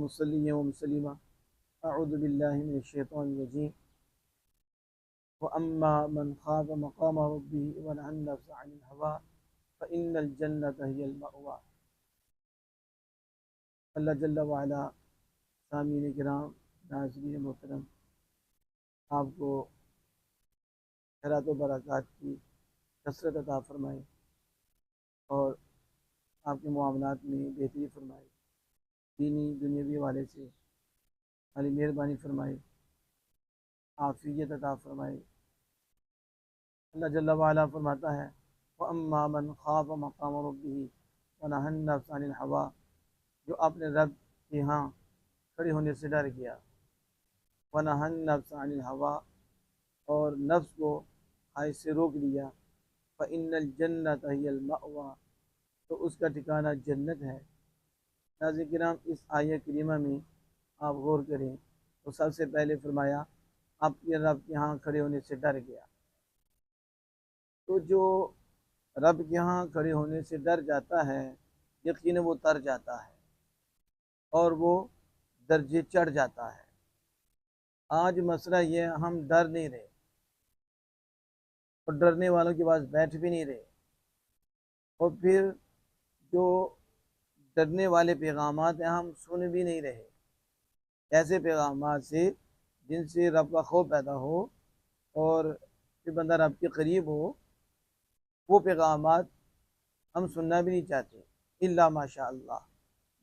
मुसल्लिय्यन व मुसल्लिमा अऊज़ु बिल्लाहि मिनश शैतानिर रजीम व अम्मा मन खाफ़ मक़ाम रब्बिही व नहा नफ्स अनिल हवा फ़इन्नल जन्नता हियल मअवा। अल्लाह जल्ल व अला, सामीन किराम, नाज़रीन मोहतरम, आपको खैरात व बरक़ात की कसरत अता फ़रमाए और आपके मामलात में बेहतरी फ़रमाए, दीनी दुनियावी वाले से हमारी मेहरबानी फ़रमाए, आफ़ियत अता फ़रमाए। अल्लाह जल्ल व अला फ़रमाता है व अम्मा मन खाफ़ मक़ाम रब्बिही व नहा नफ्स अनिल हवा, जो अपने रब के यहाँ खड़े होने से डर गया, व नहा नफ्स अनिल हवा, और नफ्स को ख्वाहिश से रोक लिया, फ़इन्नल जन्नता हियल मअवा, तो उसका ठिकाना जन्नत है। नाज़रीन किराम, इस आयत करीमा में आप गौर करें तो सबसे पहले फरमाया आपके रब के यहाँ खड़े होने से डर गया। तो जो रब के यहाँ खड़े होने से डर जाता है, यकीन वो तर जाता है और वो दर्जे चढ़ जाता है। आज मसला ये है, हम डर नहीं रहे और डरने वालों के पास बैठ भी नहीं रहे, और फिर जो डरने वाले पैगामात हैं हम सुन भी नहीं रहे। ऐसे पैगामात से जिनसे रब का खौफ पैदा हो और फिर बंदा रब के करीब हो, वो पैगामात हम सुनना भी नहीं चाहते इल्ला माशा अल्लाह।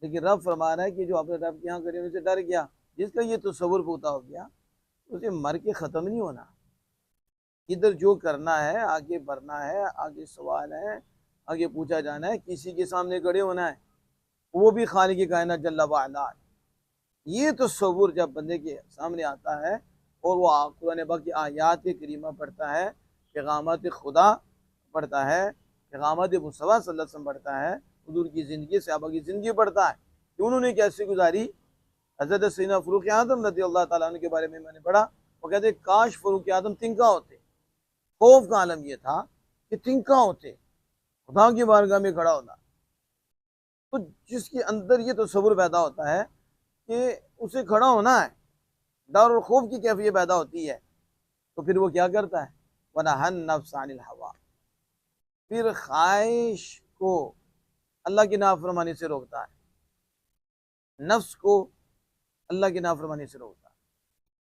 लेकिन रब फरमा रहा है कि जो अपने रब के यहाँ करीब से डर गया, जिसका ये तसव्वुर पूरा हो गया, उसे मर के ख़त्म नहीं होना। इधर जो करना है, आगे बढ़ना है, आगे सवाल है, आगे पूछा जाना है, किसी के सामने खड़े होना है, वो भी खालिक कायनात जल्ल व अला। ये तसव्वुर जब बंदे के सामने आता है और वो कुरान पाक की आयात करीमा पढ़ता है, पैगामात खुदा पढ़ता है, पैगामात मुस्तफ़ा सल्लल्लाहु अलैहि वसल्लम पढ़ता है, हुज़ूर की ज़िंदगी, सहाबा की ज़िंदगी पढ़ता है कि उन्होंने कैसे गुजारी। हज़रत सैयदना फ़ारूक आज़म रज़ियल्लाहु ताला अन्हु के बारे में मैंने पढ़ा, वो कहते काश फ़ारूक आज़म तिनका होते। खौफ का आलम ये था कि तिनका होते, खुदा की बारगाह में खड़ा होना। तो जिसके अंदर ये तसव्वुर पैदा होता है कि उसे खड़ा होना है, डर और खौफ की कैफियत पैदा होती है, तो फिर वो क्या करता है, वनहा नफ्स अनिल हवा, फिर ख्वाहिश को अल्लाह की नाफरमानी से रोकता है, नफ्स को अल्लाह की नाफरमानी से रोकता है।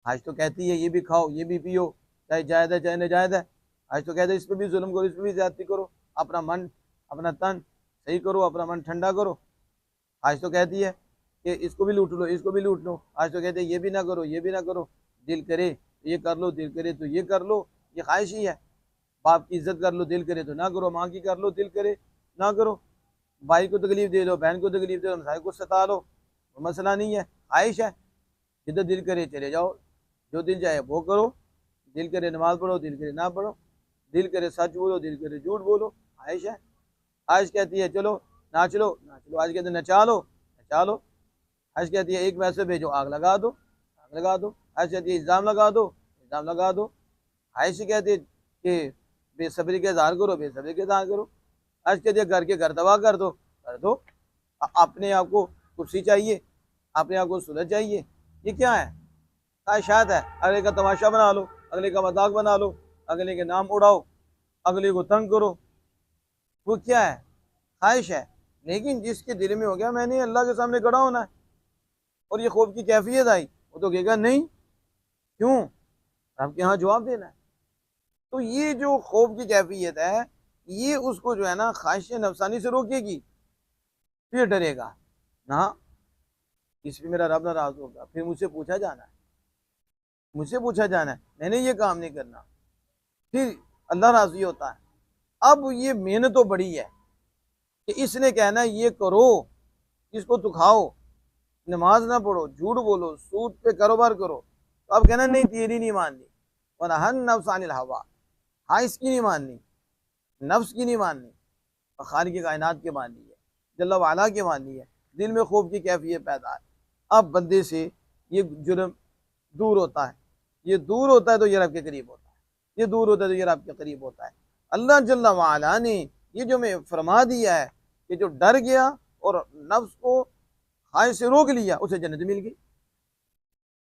ख्वाहिश तो कहती है ये भी खाओ, ये भी पियो, चाहे जायज़ है चाहे नाजायज़ है। ख्वाहिश तो कहते है इस पर भी जुल्म करो, इस पर भी ज़्यादती करो, अपना मन अपना तन सही करो, अपना मन ठंडा करो। ख्वाहिश तो कहती है कि इसको भी लूट लो, इसको भी लूट लो। ख्वाहिश तो कहते हैं ये भी ना करो, ये भी ना करो, दिल करे तो ये कर लो, दिल करे तो ये कर लो, ये ख्वाहिश ही है। बाप की इज्जत कर लो, दिल करे तो ना करो, माँ की कर लो, दिल करे ना करो, भाई को तकलीफ दे लो, बहन को तकलीफ दे लो, भाई को सता लो, मसला नहीं है, ख्वाहिश है। जिधर दिल करे चले जाओ, जो दिल चाहे वो करो, दिल करे नमाज पढ़ो, दिल करे ना पढ़ो, दिल करे सच बोलो, दिल करे झूठ बोलो, ख्वाहिश है। ख्वाहिश कहती है चलो नाच लो, नाच लो। आज कहते हैं नचा लो, नचा लो। ख्वाहिश कहती है एक पैसे भेजो, आग लगा दो, आग लगा दो। ख्वाहिश कहती है इल्ज़ाम लगा दो, इल्ज़ाम लगा दो। ख्वाहिश कहती है कि बेसब्री के इज़हार करो, बेसब्री के इज़हार करो। ख्वाहिश कहती है घर के घर तबाह कर दो, कर दो। अपने आप को कुर्सी चाहिए, अपने आप को सुलझ चाहिए, ये क्या है, ख्वाहिशात है। अगले का तमाशा बना लो, अगले का मजाक बना लो, अगले के नाम उड़ाओ, अगले को तंग करो, वो क्या है, ख्वाहिश है। लेकिन जिसके दिल में हो गया मैंने अल्लाह के सामने खड़ा होना है और ये खौफ की कैफियत आई, वो तो कहेगा नहीं, क्यों, आपके यहाँ जवाब देना है। तो ये जो खौफ की कैफियत है, ये उसको जो है ना ख्वाहिश नफसानी से रोकेगी, फिर डरेगा ना, इस पर मेरा रब नाराज होगा, फिर मुझसे पूछा जाना है, मुझसे पूछा जाना है, मैंने ये काम नहीं करना, फिर अल्लाह राजी होता है। अब ये मेहनत तो बड़ी है कि इसने कहना है ये करो, इसको तो खाओ, नमाज ना पढ़ो, झूठ बोलो, सूद पे कारोबार करो, तो अब कहना नहीं तेरी नहीं माननी, वनहा नफ्स अनिल हवा, हाँ इसकी नहीं माननी, नफ्स की नहीं माननी, खालिक कायनात के माननी है, जल्ल व अला के माननी है। दिल में खौफ की कैफियत पैदा है। अब बंदे से ये जुर्म दूर होता है, ये दूर होता है तो ये रब के करीब होता है, ये दूर होता है तो ये रब के करीब होता है। अल्लाह जल्ल व अला ने ये जो मैं फरमा दिया है कि जो डर गया और नफ्स को خواہش سے روک لیا، اسے جنت مل گئی۔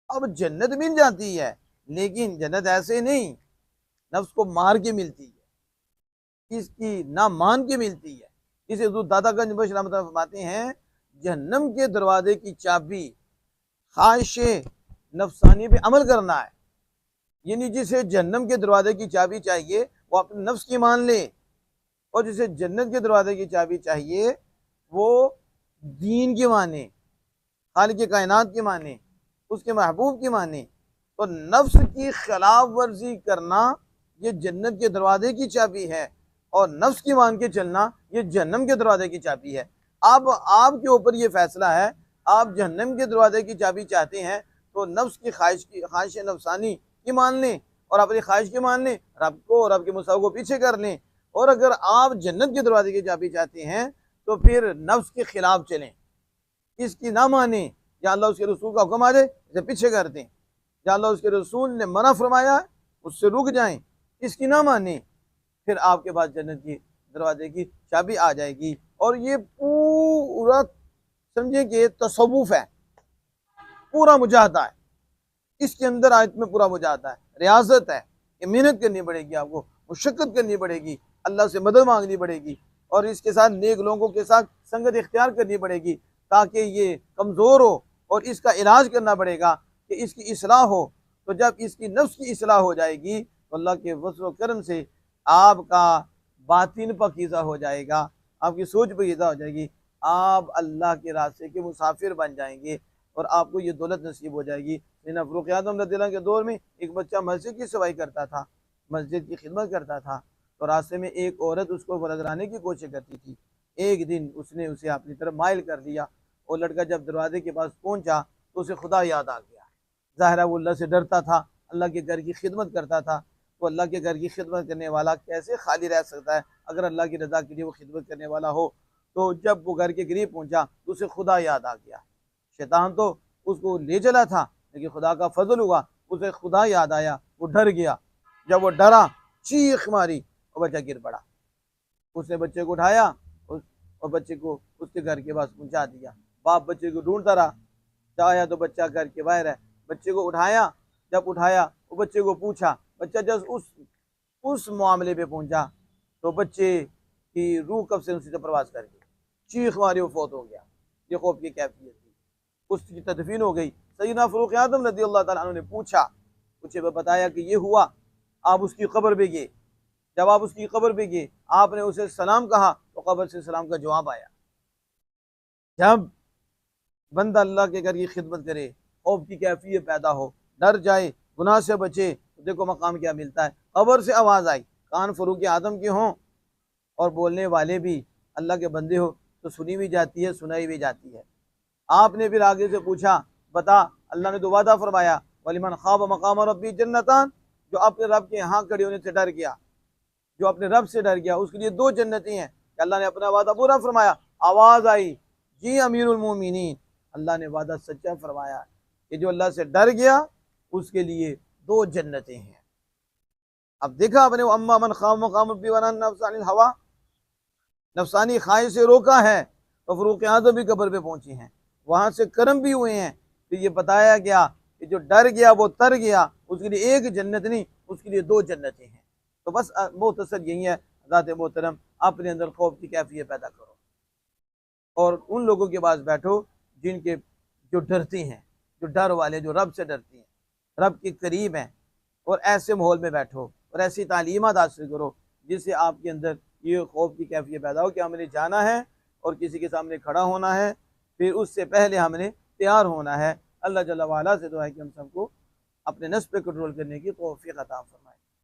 اب جنت مل جاتی ہے، لیکن جنت ایسے نہیں نفس کو مار کے ملتی ہے، اس کی نہ مان کے ملتی ہے۔ اسے حضور دادا گنج بخش رحمۃ اللہ فرماتے ہیں جہنم کے دروازے کی چابی خواہش نفسانی پہ عمل کرنا ہے، یعنی جسے جہنم کے دروازے کی چابی چاہیے وہ اپنے نفس کی مان لے، اور جسے جنت کے دروازے کی چابی چاہیے وہ دین کی مانے، خالق کائنات کی مانے، اس کے محبوب کی مانے۔ تو نفس کی خلاف ورزی کرنا یہ جنت کے دروازے کی چابی ہے، اور نفس کی مان کے چلنا یہ جہنم کے دروازے کی چابی ہے۔ اب آپ کے اوپر یہ فیصلہ ہے، آپ جہنم کے دروازے کی چابی چاہتے ہیں تو نفس کی خواہش نفسانی کی مان لیں، اور اپنی خواہش کی مان لیں، رب کو اور رب کے مصطفیٰ کو پیچھے کر لیں۔ اور اگر آپ جنت کے دروازے کی چابی چاہتے ہیں تو پھر نفس کے خلاف چلیں، اس کی نہ مانیں، یا اللہ اس کے رسول کا حکم آ جائے اسے پیچھے کر دیں، یا اللہ اس کے رسول نے منع فرمایا اس سے رک جائیں، اس کی نہ مانیں، پھر آپ کے پاس جنت کی دروازے کی چابی آ جائے گی۔ اور یہ پورا سمجھیں کہ تصوف ہے، پورا مجاہدہ ہے، اس کے اندر آیت میں پورا مجاہدہ ہے، ریاضت ہے کہ محنت کرنی پڑے گی، آپ کو مشقت کرنی پڑے گی، اللہ سے مدد مانگنی پڑے گی، اور اس کے ساتھ نیک لوگوں کے ساتھ سنگت اختیار کرنی پڑے گی تاکہ یہ کمزور ہو، اور اس کا علاج کرنا پڑے گا کہ اس کی اصلاح ہو۔ تو جب اس کی نفس کی اصلاح ہو جائے گی تو اللہ کے فضل و کرم سے آپ کا باطن پاکیزہ ہو جائے گا، آپ کی سوچ پاکیزہ ہو جائے گی، آپ اللہ کے راستے کے مسافر بن جائیں گے، اور آپ کو یہ دولت نصیب ہو جائے گی۔ فاروق اعظم رضی اللہ عنہ کے دور میں ایک بچہ مسجد کی صفائی کرتا تھا، مسجد کی خدمت کرتا تھا، تو راستے میں ایک عورت اس کو نظرانے کی کوشش کرتی تھی۔ ایک دن اس نے اسے اپنی طرف مائل کر دیا، اور لڑکا جب دروازے کے پاس پہنچا تو اسے خدا یاد آ گیا۔ ظاہر ہے وہ اللہ سے ڈرتا تھا، اللہ کے گھر کی خدمت کرتا تھا، تو اللہ کے گھر کی خدمت کرنے والا کیسے خالی رہ سکتا ہے؟ اگر اللہ کی رضا کے لیے وہ خدمت کرنے والا ہو۔ تو جب وہ گھر کے قریب پہنچا تو اسے خدا یاد آ گیا۔ شیطان تو اس کو لے چلا تھا، لیکن خدا کا فضل ہوا، اسے خدا یاد آیا، وہ ڈر گیا۔ جب وہ ڈرا چیخ ماری اور بچہ گر پڑا۔ اس نے بچے کو اٹھایا اور بچے کو اس کے گھر کے پاس پہنچا دیا۔ باپ بچے کو ڈھونڈتا رہا، چاہیا تو بچہ گھر کے باہر ہے۔ بچے کو اٹھایا، جب اٹھایا وہ بچے کو پوچھا، بچہ جب اس معاملے پہ پہنچا تو بچے کی روح کب سے اسی سے پرواز کر گئی، چیخ ماری وہ فوت ہو گیا۔ یہ خوف کی کیفیت تھی، اس کی تدفین ہو گئی۔ سیدنا فاروق اعظم رضی اللہ تعالیٰ عنہ نے پوچھا، بتایا کہ یہ ہوا۔ آپ اس کی قبر پہ گئے، جب آپ اس کی قبر پہ گئے آپ نے اسے سلام کہا تو قبر سے سلام کا جواب آیا۔ جب بندہ اللہ کے گھر کی خدمت کرے، خوف کی کیفیت پیدا ہو، ڈر جائے، گناہ سے بچے، تو دیکھو مقام کیا ملتا ہے۔ قبر سے آواز آئی، کان فاروق اعظم کے ہوں اور بولنے والے بھی اللہ کے بندے ہو تو سنی بھی جاتی ہے، سنائی بھی جاتی ہے۔ آپ نے پھر آگے سے پوچھا، بتا اللہ نے تو وعدہ فرمایا وَلِمَنْ خَافَ مَقَامَ رَبِّهِ جَنَّتَانِ، جو اپنے رب کے یہاں کھڑے ہونے سے ڈر گیا، جو اپنے رب سے ڈر گیا، اس کے لیے 2 جنتیں ہیں کہ اللہ نے اپنا وعدہ پورا فرمایا۔ آواز آئی، جی امیر المومنین، اللہ نے وعدہ سچا فرمایا کہ جو اللہ سے ڈر گیا اس کے لیے 2 جنتیں ہیں۔ اب دیکھا آپ نے، اما من خاف مقام ربی ونہا النفس عن الہویٰ، نفسانی خواہش سے روکا ہے تو فاروق اعظم بھی قبر پہ پہنچے ہیں، وہاں سے کرم بھی ہوئے ہیں۔ پھر یہ بتایا گیا کہ جو ڈر گیا وہ تر گیا، اس کے لیے 1 جنت نہیں، اس کے لیے 2 جنتیں ہیں۔ تو بس مختصر یہی ہے، ذات محترم اپنے اندر خوف کی کیفیت پیدا کرو، اور ان لوگوں کے پاس بیٹھو جن کے جو ڈرتے ہیں، جو ڈر والے، جو رب سے ڈرتے ہیں، رب کے قریب ہیں، اور ایسے ماحول میں بیٹھو اور ایسی تعلیمات حاصل کرو جس سے آپ کے اندر یہ خوف کی کیفیت پیدا ہو کہ ہم نے جانا ہے اور کسی کے سامنے کھڑا ہونا ہے، پھر اس سے پہلے ہم نے تیار ہونا ہے۔ اللہ جل وعلا سے دعا ہے کہ ہم سب کو اپنے نفس پہ کنٹرول کرنے کی توفیق عطا فرمائے۔